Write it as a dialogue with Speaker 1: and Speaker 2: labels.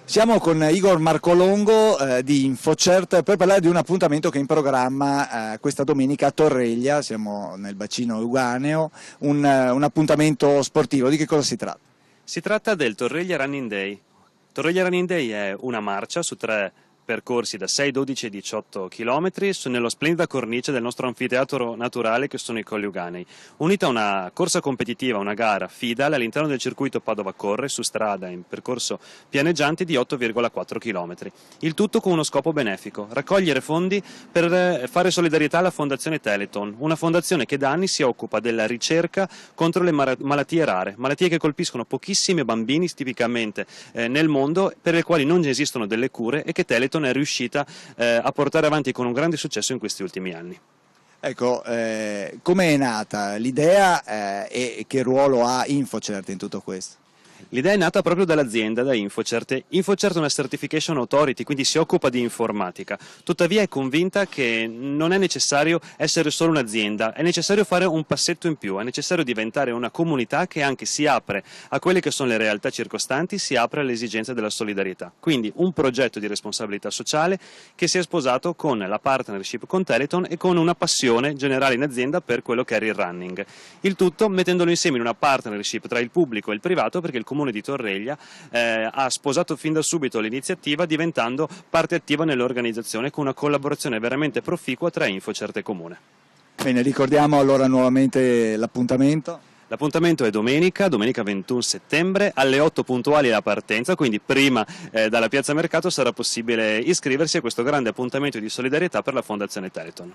Speaker 1: Siamo con Igor Marcolongo di InfoCert per parlare di un appuntamento che è in programma questa domenica a Torreglia, siamo nel bacino euganeo, un appuntamento sportivo. Di che cosa si tratta?
Speaker 2: Si tratta del Torreglia Running Day. Torreglia Running Day è una marcia su 3 percorsi da 6, 12 e 18 km nello splendida cornice del nostro anfiteatro naturale che sono i Colli Euganei, unita a una corsa competitiva, una gara FIDAL all'interno del circuito Padova Corre su strada in percorso pianeggiante di 8,4 km. Il tutto con uno scopo benefico: raccogliere fondi per fare solidarietà alla Fondazione Telethon, una fondazione che da anni si occupa della ricerca contro le malattie rare, malattie che colpiscono pochissimi bambini tipicamente nel mondo, per le quali non esistono delle cure e che Telethon è riuscita a portare avanti con un grande successo in questi ultimi anni.
Speaker 1: Ecco, come è nata l'idea e che ruolo ha InfoCert in tutto questo?
Speaker 2: L'idea è nata proprio dall'azienda, da InfoCert. InfoCert è una certification authority, quindi si occupa di informatica. Tuttavia è convinta che non è necessario essere solo un'azienda, è necessario fare un passetto in più, è necessario diventare una comunità che anche si apre a quelle che sono le realtà circostanti, si apre alle esigenze della solidarietà. Quindi un progetto di responsabilità sociale che si è sposato con la partnership con Telethon e con una passione generale in azienda per quello che era il running. Il tutto mettendolo insieme in una partnership tra il pubblico e il privato, perché il Comune di Torreglia ha sposato fin da subito l'iniziativa, diventando parte attiva nell'organizzazione con una collaborazione veramente proficua tra InfoCert e Comune.
Speaker 1: Bene, ricordiamo allora nuovamente l'appuntamento.
Speaker 2: L'appuntamento è domenica 21 settembre, alle 8 puntuali la partenza, quindi prima dalla Piazza Mercato sarà possibile iscriversi a questo grande appuntamento di solidarietà per la Fondazione Telethon.